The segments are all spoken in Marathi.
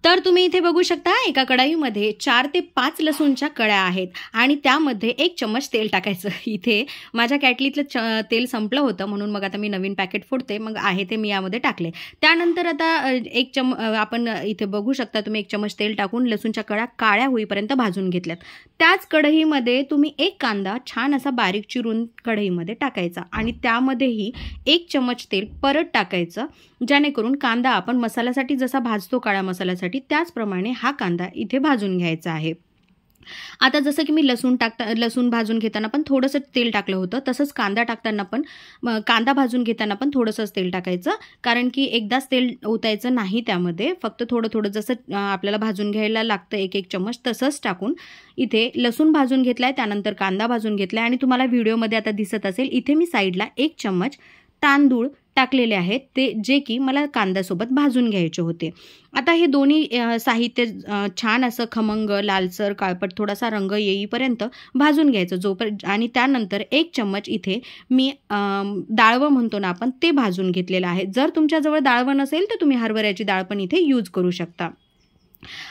तर तुम्ही इथे बघू शकता एका कढईमध्ये 4 ते 5 लसूणच्या कळ्या आहेत आणि त्यामध्ये 1 चम्मच तेल टाकायचं। इथे माझ्या कॅटलीतलं तेल संपलं होतं म्हणून मग आता मी नवीन पॅकेट फोडते, मग आहे ते मी यामध्ये टाकले। त्यानंतर आता आपण इथे बघू शकता तुम्ही 1 चम्मच तेल टाकून लसूणच्या कळ्या काळ्या होईपर्यंत भाजून घेतल्यात। त्याच कढईमध्ये तुम्ही 1 कांदा छान असा बारीक चिरून कढईमध्ये टाकायचा आणि त्यामध्येही 1 चम्मच तेल परत टाकायचं, जेणेकरून कांदा आपण मसाल्यासाठी जसा भाजतो काळा मसाल्यासाठी त्याचप्रमाणे हा कांदा इथे भाजून घ्यायचा आहे। आता जसं की मी लसूण भाजून घेताना पण थोडंसं तेल टाकलं होतं, तसंच कांदा टाकताना पण कांदा भाजून घेताना पण थोडंसंच तेल टाकायचं, कारण की एकदाच तेल ओतायचं नाही त्यामध्ये, फक्त थोडं जसं आपल्याला भाजून घ्यायला लागतं 1-1 चम्मच तसंच टाकून इथे लसूण भाजून घेतलाय, त्यानंतर कांदा भाजून घेतलाय आणि तुम्हाला व्हिडिओमध्ये आता दिसत असेल इथे मी साईडला 1 चम्मच तांदूळ टाकलेले आहेत, ते जे की मला कांद्यासोबत भाजून घ्यायचे होते। आता हे दोन्ही साहित्य छान असं खमंग लालसर काळपट थोडासा रंग येईपर्यंत भाजून घ्यायचं आणि त्यानंतर 1 चम्मच इथे मी डाळवं म्हणतो ना आपण ते भाजून घेतलेलं आहे। जर तुमच्याजवळ डाळवं नसेल तर तुम्ही हरभऱ्याची डाळ पण इथे यूज करू शकता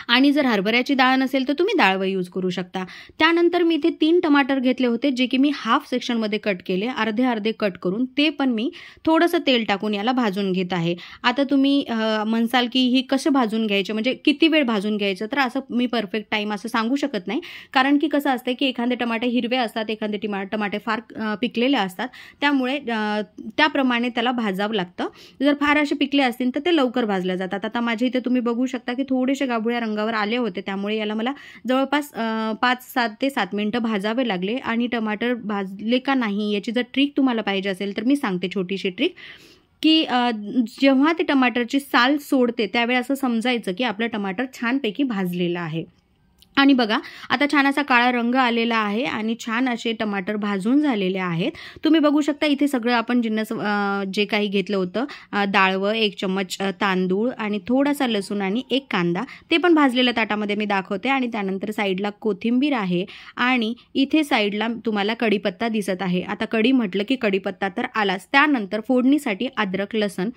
आणि जर हरभऱ्याची डाळ नसेल तर तुम्ही डाळवं यूज करू शकता। त्यानंतर मी इथे 3 टमाटर घेतले होते, जे की मी हाफ सेक्शनमध्ये कट केले, अर्धे कट करून ते पण मी थोडंसं तेल टाकून याला भाजून घेत आहे। आता तुम्ही म्हणसाल की ही कसं भाजून घ्यायचं, म्हणजे किती वेळ भाजून घ्यायचं, तर असं मी परफेक्ट टाईम असं सांगू शकत नाही, कारण की कसं असतं की एखादे टमाटे हिरवे असतात, एखादे टमाटे फार पिकलेले असतात, त्यामुळे त्याप्रमाणे त्याला भाजावं लागतं। जर फार असे पिकले असतील तर ते लवकर भाजले जातात। आता माझ्या इथे तुम्ही बघू शकता की थोडेसे गाभुळ्या रंगावर आले होते, त्यामुळे याला मला जवळपास 5 ते 7 मिनिटं भाजावे लागले। आणि टमाटर भाजले का नाही याची जर ट्रिक तुम्हाला पाहिजे असेल तर मी सांगते छोटीशी ट्रिक, की जेव्हा ते टमाटरची साल सोडते त्यावेळी असं समजायचं की आपलं टमाटर छानपैकी भाजलेलं आहे। आणि बघा आता छान असा काळा रंग आलेला आहे आणि छान असे टमाटर भाजून झालेले आहेत। तुम्ही बघू शकता इथे सगळं आपण जिन्नस जे काही घेतलं होतं, डाळवं 1 चम्मच तांदूळ आणि थोडासा लसूण आणि 1 कांदा, ते पण भाजलेल्या ताटामध्ये मी दाखवते। आणि त्यानंतर साईडला कोथिंबीर आहे आणि इथे साईडला तुम्हाला कढीपत्ता दिसत आहे। आता कढी म्हटलं की कढीपत्ता तर आलाच, त्यानंतर फोडणीसाठी अद्रक लसूण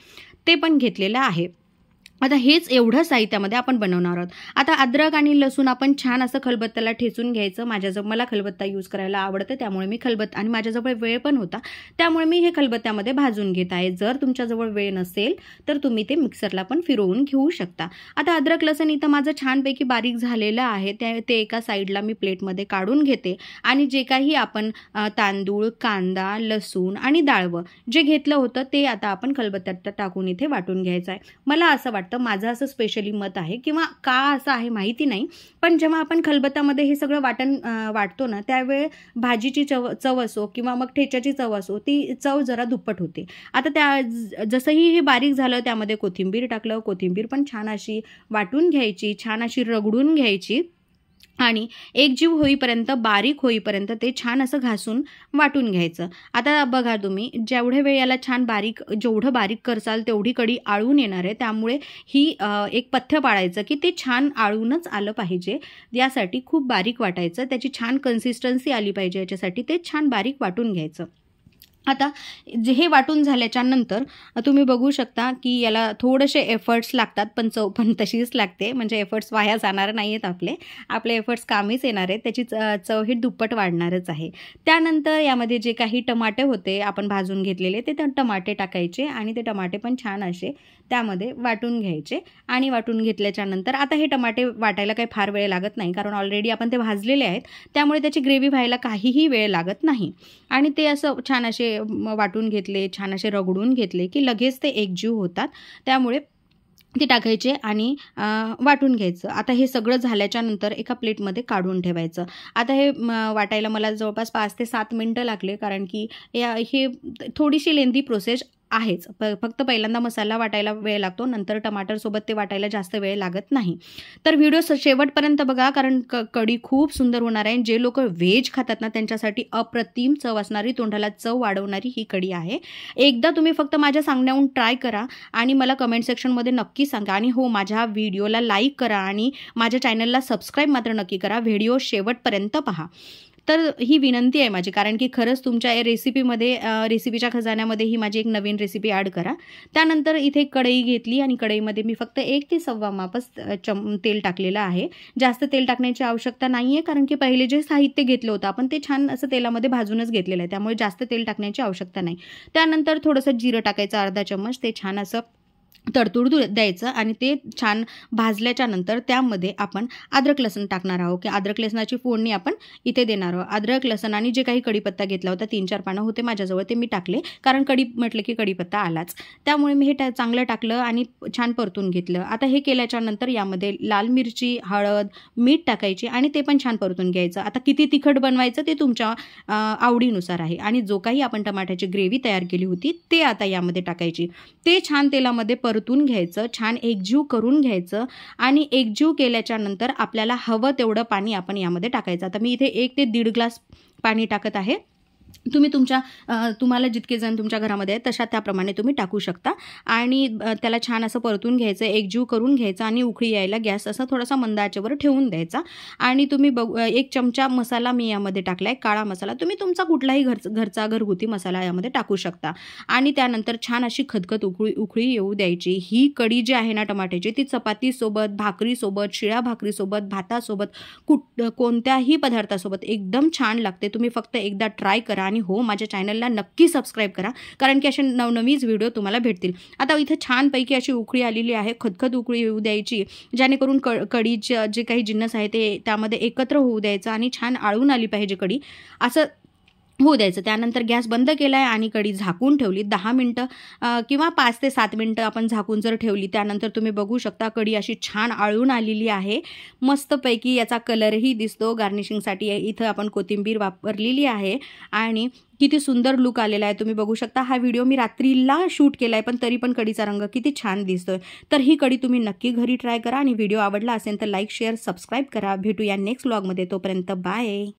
ते पण घेतलेलं आहे। आता हेच एवढं साहित्यामध्ये आपण बनवणार आहोत। आता अद्रक आणि लसूण आपण छान असं खलबत्त्याला ठेचून घ्यायचं। मला खलबत्ता यूज करायला आवडतं, त्यामुळे मी आणि माझ्याजवळ वेळ पण होता, त्यामुळे मी हे खलबत्त्यामध्ये भाजून घेत आहे। जर तुमच्याजवळ वेळ नसेल तर तुम्ही ते मिक्सरला पण फिरवून घेऊ शकता। आता अद्रक लसूण इथं माझं छानपैकी बारीक झालेलं आहे, ते एका साईडला मी प्लेटमध्ये काढून घेते आणि जे काही आपण तांदूळ, कांदा, लसूण आणि डाळवं जे घेतलं होतं ते आता आपण खलबत्त्यात टाकून इथे वाटून घ्यायचं आहे। मला असं वाटतं, माझं असं स्पेशली मत आहे, किंवा का असं आहे माहिती नाही, पण जेव्हा आपण खलबत्त्यामध्ये हे सगळं वाटतो ना त्यावेळी भाजीची चव असो किंवा मग ठेच्याची चव असो, ती चव जरा दुप्पट होते। आता जसंही हे बारीक झालं त्यामध्ये कोथिंबीर टाकलं, कोथिंबीर पण छान अशी वाटून घ्यायची, छान अशी रगडून घ्यायची आणि एकजीव होईपर्यंत, बारीक होईपर्यंत ते छान असं घासून वाटून घ्यायचं। आता बघा तुम्ही जेवढे वेळ याला छान जेवढं बारीक करसाल तेवढी कढी आळून येणार आहे, त्यामुळे ही एक पथ्य पाळायचं की ते छान आळूनच आलं पाहिजे, यासाठी खूप बारीक वाटायचं, त्याची छान कन्सिस्टन्सी आली पाहिजे, याच्यासाठी ते छान बारीक वाटून घ्यायचं। आता हे वाटून झाल्याच्या नंतर तुम्ही बघू शकता की याला थोडेसे एफर्ट्स लागतात, पण चव पण तशीच लागते, म्हणजे एफर्ट्स वाया जाणार नाही आहेत, आपले एफर्ट्स कामीच येणार आहेत, त्याची चव ही दुप्पट वाढणारच आहे। त्यानंतर यामध्ये जे काही टमाटे होते आपण भाजून घेतलेले ते टमाटे टाकायचे आणि ते टमाटे पण छान असे त्यामध्ये वाटून घ्यायचे। आणि वाटून घेतल्याच्या नंतर आता हे टमाटे वाटायला काही फार वेळ लागत नाही, कारण ऑलरेडी आपण ते भाजलेले आहेत, त्यामुळे त्याची ग्रेव्ही व्हायला काहीही वेळ लागत नाही। आणि ते असं छान असे वाटून घेतले, छान असे रगडून घेतले की लगेच ते एकजीव होतात, त्यामुळे ते टाकायचे आणि वाटून घ्यायचं। आता हे सगळं झाल्याच्या नंतर एका प्लेटमध्ये काढून ठेवायचं। आता हे वाटायला मला जवळपास 5 ते 7 मिनिटं लागले, कारण की हे थोडीशी लेंदी प्रोसेस आहेच, फक्त पहिल्यांदा मसाला वाटायला वेळ लागतो, नंतर टमाटरसोबत ते वाटायला जास्त वेळ लागत नाही। तर व्हिडिओ शेवटपर्यंत बघा, कारण कढी खूप सुंदर होणार आहे। जे लोक व्हेज खातात ना त्यांच्यासाठी अप्रतिम चव असणारी, तोंडाला चव वाढवणारी ही कढी आहे। एकदा तुम्ही फक्त माझ्या सांगण्याहून ट्राय करा आणि मला कमेंट सेक्शनमध्ये नक्की सांगा। आणि हो, माझ्या व्हिडिओला लाईक करा आणि माझ्या चॅनलला सबस्क्राईब मात्र नक्की करा। व्हिडिओ शेवटपर्यंत पहा। तर ही विनंती आहे माझी, कारण की खरंच तुमच्या रेसिपीमध्ये रेसिपीच्या खजान्यामध्ये ही माझी एक नवीन रेसिपी ॲड करा. त्यानंतर इथे कढई घेतली आणि कढईमध्ये मी फक्त 1 ते सव्वा मापच तेल टाकलेलं आहे. जास्त तेल टाकण्याची आवश्यकता नाही आहे, कारण की पहिले जे साहित्य घेतलं होतं आपण ते छान असं तेलामध्ये भाजूनच घेतलेलं आहे, त्यामुळे जास्त तेल टाकण्याची आवश्यकता नाही. त्यानंतर थोडंसं जिरं टाकायचं अर्धा चम्मच, ते छान असं तडतडू द्यायचं आणि ते छान भाजल्याच्या नंतर त्यामध्ये आपण अद्रक लसूण टाकणार आहोत, की अद्रक लसणाची फोडणी आपण इथे देणार आहोत. अद्रक लसूण आणि जे काही कढीपत्ता घेतला होता 3-4 पानं होते माझ्याजवळ, ते मी टाकले, कारण कढी म्हटलं की कढीपत्ता आलाच, त्यामुळे मी हे चांगलं टाकलं आणि छान परतून घेतलं. आता हे केल्याच्या नंतर यामध्ये लाल मिरची, हळद, मीठ टाकायची आणि ते पण छान परतून घ्यायचं. आता किती तिखट बनवायचं ते तुमच्या आवडीनुसार आहे. आणि जो काही आपण टमाट्याची ग्रेव्ही तयार केली होती ते आता यामध्ये टाकायची. ते छान तेलामध्ये परतून घ्यायचं, छान एकजीव करून घ्यायचं आणि एकजीव केल्याच्या नंतर आपल्याला हवं तेवढं पाणी आपण यामध्ये टाकायचं. आता मी इथे 1 ते 1.5 ग्लास पाणी टाकत आहे. तुम्ही तुम्हाला जितके जण तुमच्या घरामध्ये आहेत तशा त्याप्रमाणे तुम्ही टाकू शकता आणि त्याला छान असं परतून घ्यायचं, एकजीव करून घ्यायचं आणि उकळी यायला गॅस असा थोडासा मंद आचेवर ठेवून द्यायचा. आणि तुम्ही 1 चमचा मसाला मी यामध्ये टाकला आहे, काळा मसाला. तुम्ही तुमचा कुठलाही घरचा घरगुती मसाला यामध्ये टाकू शकता आणि त्यानंतर छान अशी खदखद उकळी येऊ द्यायची. ही कढी जी आहे ना टमाट्याची, ती चपातीसोबत, भाकरीसोबत, शिळ्या भाकरीसोबत, भातासोबत, कोणत्याही पदार्थासोबत एकदम छान लागते. तुम्ही फक्त एकदा ट्राय करा आणि हो, माझ्या चॅनलला नक्की सबस्क्राईब करा, कारण की असे नवनवीन व्हिडिओ तुम्हाला भेटतील. आता इथे छानपैकी अशी उकळी आलेली आहे, खदखद उकळी येऊ द्यायची, जेणेकरून कढीचे जे काही जिन्नस आहे ते त्यामध्ये एकत्र होऊ द्यायचं आणि छान आळून आली पाहिजे कढी, असं होऊ द्यायचं. त्यानंतर गॅस बंद केला आहे आणि कढी झाकून ठेवली 10 मिनटं किंवा 5 ते 7 मिनटं आपण झाकून जर ठेवली, त्यानंतर तुम्ही बघू शकता कढी अशी छान आळून आलेली आहे. मस्तपैकी याचा कलरही दिसतो. गार्निशिंगसाठी इथं आपण कोथिंबीर वापरलेली आहे आणि किती सुंदर लुक आलेला आहे, तुम्ही बघू शकता. हा व्हिडिओ मी रात्रीला शूट केला आहे, पण तरी पण कढीचा रंग किती छान दिसतोय. तर ही कढी तुम्ही नक्की घरी ट्राय करा आणि व्हिडिओ आवडला असेल तर लाईक, शेअर, सबस्क्राईब करा. भेटूया नेक्स्ट व्लॉगमध्ये. तोपर्यंत बाय.